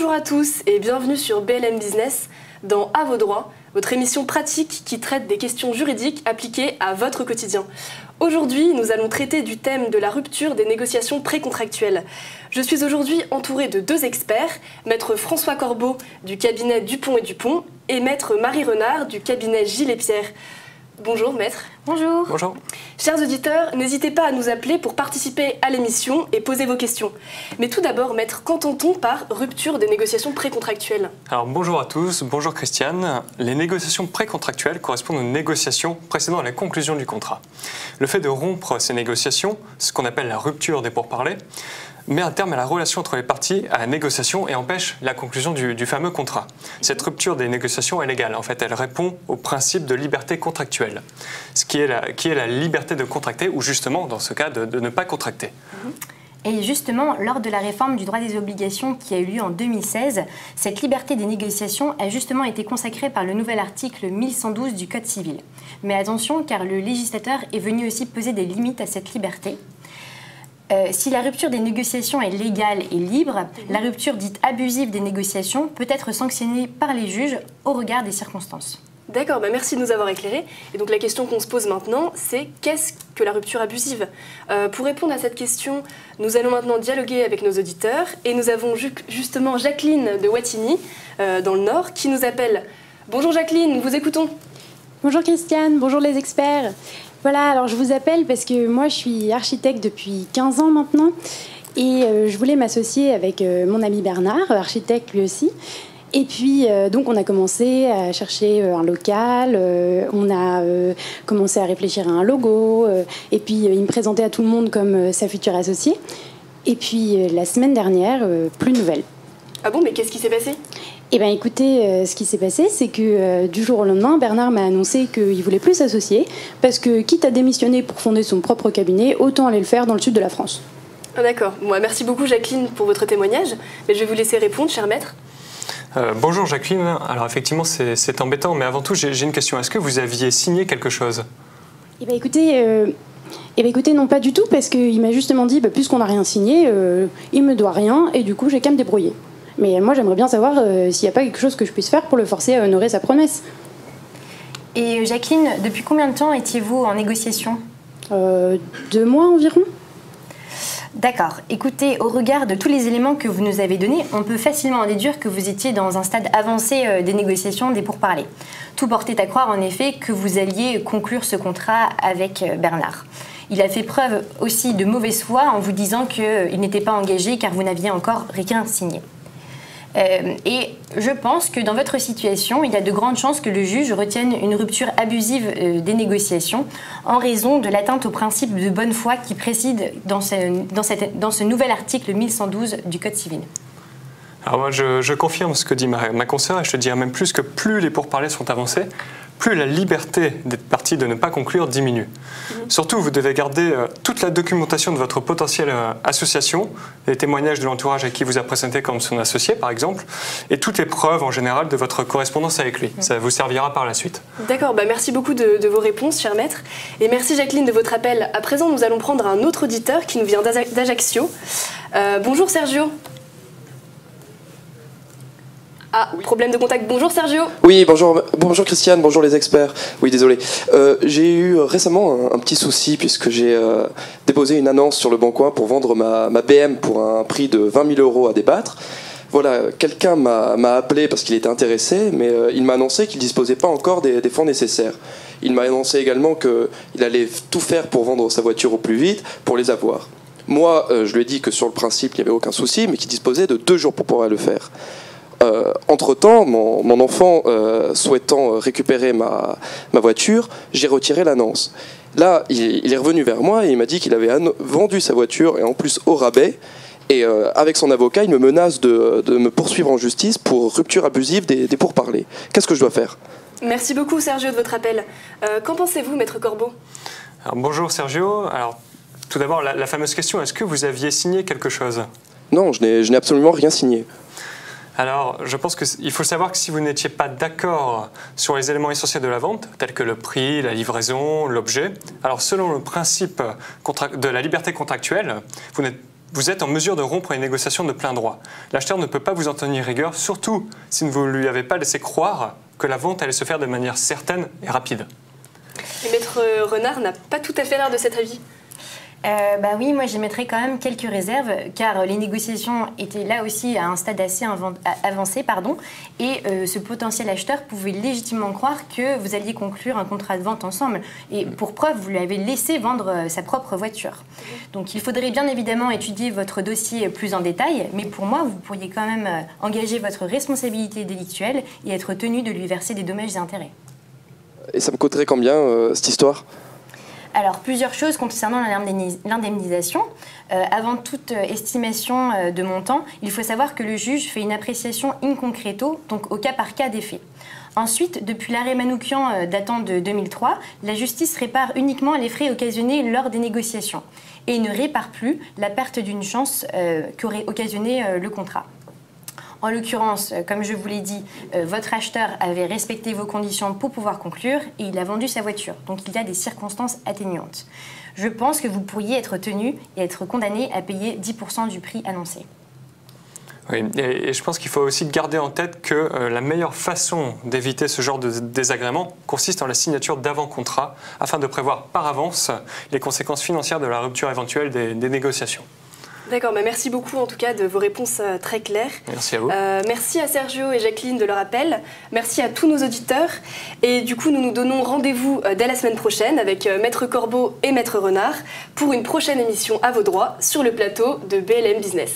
Bonjour à tous et bienvenue sur BLM Business dans À vos droits, votre émission pratique qui traite des questions juridiques appliquées à votre quotidien. Aujourd'hui, nous allons traiter du thème de la rupture des négociations précontractuelles. Je suis aujourd'hui entourée de deux experts, maître François Corbeau du cabinet Dupont et Dupont et maître Marie Renard du cabinet Gilles et Pierre. Bonjour maître. Bonjour. Bonjour. Chers auditeurs, n'hésitez pas à nous appeler pour participer à l'émission et poser vos questions. Mais tout d'abord, maître, qu'entend-on par rupture des négociations précontractuelles ? Alors bonjour à tous, bonjour Christiane. Les négociations précontractuelles correspondent aux négociations précédant la conclusion du contrat. Le fait de rompre ces négociations, ce qu'on appelle la rupture des pourparlers, met un terme à la relation entre les parties à la négociation et empêche la conclusion du fameux contrat. Cette rupture des négociations est légale. En fait, elle répond au principe de liberté contractuelle, ce qui est la liberté de contracter ou justement, dans ce cas, de ne pas contracter. Et justement, lors de la réforme du droit des obligations qui a eu lieu en 2016, cette liberté des négociations a justement été consacrée par le nouvel article 1112 du Code civil. Mais attention, car le législateur est venu aussi poser des limites à cette liberté. Si la rupture des négociations est légale et libre, la rupture dite abusive des négociations peut être sanctionnée par les juges au regard des circonstances. D'accord, merci de nous avoir éclairés. Et donc la question qu'on se pose maintenant, c'est qu'est-ce que la rupture abusive ? Pour répondre à cette question, nous allons maintenant dialoguer avec nos auditeurs et nous avons justement Jacqueline de Wattignies, dans le Nord, qui nous appelle. Bonjour Jacqueline, nous vous écoutons. Bonjour Christiane, bonjour les experts. Voilà, alors je vous appelle parce que moi je suis architecte depuis 15 ans maintenant et je voulais m'associer avec mon ami Bernard, architecte lui aussi. Et puis donc on a commencé à chercher un local, on a commencé à réfléchir à un logo et puis il me présentait à tout le monde comme sa future associée. Et puis la semaine dernière, plus de nouvelles. Ah bon, mais qu'est-ce qui s'est passé ? Eh bien écoutez, ce qui s'est passé, c'est que du jour au lendemain, Bernard m'a annoncé qu'il ne voulait plus s'associer parce que quitte à démissionner pour fonder son propre cabinet, autant aller le faire dans le sud de la France. Ah d'accord, merci beaucoup Jacqueline pour votre témoignage, mais je vais vous laisser répondre, cher maître. Bonjour Jacqueline, alors effectivement c'est embêtant, mais avant tout j'ai une question, est-ce que vous aviez signé quelque chose ? Eh bien écoutez, non pas du tout, parce qu'il m'a justement dit, puisqu'on n'a rien signé, il me doit rien, et du coup j'ai qu'à me débrouiller. Mais moi, j'aimerais bien savoir s'il n'y a pas quelque chose que je puisse faire pour le forcer à honorer sa promesse. Et Jacqueline, depuis combien de temps étiez-vous en négociation ? 2 mois environ. D'accord. Écoutez, au regard de tous les éléments que vous nous avez donnés, on peut facilement en déduire que vous étiez dans un stade avancé des négociations, des pourparlers. Tout portait à croire, en effet, que vous alliez conclure ce contrat avec Bernard. Il a fait preuve aussi de mauvaise foi en vous disant qu'il n'était pas engagé car vous n'aviez encore rien signé. Et je pense que dans votre situation, il y a de grandes chances que le juge retienne une rupture abusive des négociations en raison de l'atteinte au principe de bonne foi qui préside dans ce nouvel article 1112 du Code civil. Alors moi je confirme ce que dit ma consoeur et je te dirais même plus que plus les pourparlers sont avancés, plus la liberté des parties de ne pas conclure diminue. Surtout, vous devez garder toute la documentation de votre potentielle association, les témoignages de l'entourage à qui vous a présenté comme son associé, par exemple, et toutes les preuves en général de votre correspondance avec lui. Ça vous servira par la suite. D'accord, merci beaucoup de vos réponses, cher maître. Et merci Jacqueline de votre appel. À présent, nous allons prendre un autre auditeur qui nous vient d'Ajaccio. Bonjour Sergio. Ah, oui. Problème de contact. Bonjour Sergio. Oui, bonjour Christiane, bonjour les experts. Oui, désolé. J'ai eu récemment un petit souci puisque j'ai déposé une annonce sur le Bon Coin pour vendre ma BM pour un prix de 20 000 € à débattre. Voilà, quelqu'un m'a appelé parce qu'il était intéressé, mais il m'a annoncé qu'il ne disposait pas encore des fonds nécessaires. Il m'a annoncé également qu'il allait tout faire pour vendre sa voiture au plus vite pour les avoir. Moi, je lui ai dit que sur le principe, il n'y avait aucun souci, mais qu'il disposait de 2 jours pour pouvoir le faire. Entre-temps, mon enfant souhaitant récupérer ma voiture, j'ai retiré l'annonce. Là, il est revenu vers moi et il m'a dit qu'il avait vendu sa voiture et en plus au rabais. Et avec son avocat, il me menace de me poursuivre en justice pour rupture abusive des pourparlers. Qu'est-ce que je dois faire ? Merci beaucoup Sergio de votre appel. Qu'en pensez-vous, maître Corbeau ? Alors, bonjour Sergio. Alors, tout d'abord, la fameuse question, est-ce que vous aviez signé quelque chose ? Non, je n'ai absolument rien signé. Alors, je pense qu'il faut savoir que si vous n'étiez pas d'accord sur les éléments essentiels de la vente, tels que le prix, la livraison, l'objet, alors selon le principe de la liberté contractuelle, vous n'êtes vous êtes en mesure de rompre une négociation de plein droit. L'acheteur ne peut pas vous en tenir rigueur, surtout si vous ne lui avez pas laissé croire que la vente allait se faire de manière certaine et rapide. Et Maître Renard n'a pas tout à fait l'air de cet avis. Oui, moi j'émettrais quand même quelques réserves, car les négociations étaient là aussi à un stade assez avancé, et ce potentiel acheteur pouvait légitimement croire que vous alliez conclure un contrat de vente ensemble. Et pour preuve, vous lui avez laissé vendre sa propre voiture. Donc il faudrait bien évidemment étudier votre dossier plus en détail, mais pour moi, vous pourriez quand même engager votre responsabilité délictuelle et être tenu de lui verser des dommages et intérêts. Et ça me coûterait combien, cette histoire ? Alors, plusieurs choses concernant l'indemnisation. Avant toute estimation de montant, il faut savoir que le juge fait une appréciation in concreto, donc au cas par cas des faits. Ensuite, depuis l'arrêt Manoukian datant de 2003, la justice répare uniquement les frais occasionnés lors des négociations et ne répare plus la perte d'une chance qu'aurait occasionné le contrat. En l'occurrence, comme je vous l'ai dit, votre acheteur avait respecté vos conditions pour pouvoir conclure et il a vendu sa voiture. Donc il y a des circonstances atténuantes. Je pense que vous pourriez être tenu et être condamné à payer 10% du prix annoncé. Oui, et je pense qu'il faut aussi garder en tête que la meilleure façon d'éviter ce genre de désagrément consiste en la signature d'avant-contrat afin de prévoir par avance les conséquences financières de la rupture éventuelle des négociations. D'accord, merci beaucoup en tout cas de vos réponses très claires. Merci à vous. Merci à Sergio et Jacqueline de leur appel. Merci à tous nos auditeurs. Et du coup, nous nous donnons rendez-vous dès la semaine prochaine avec Maître Corbeau et Maître Renard pour une prochaine émission à vos droits sur le plateau de BLM Business.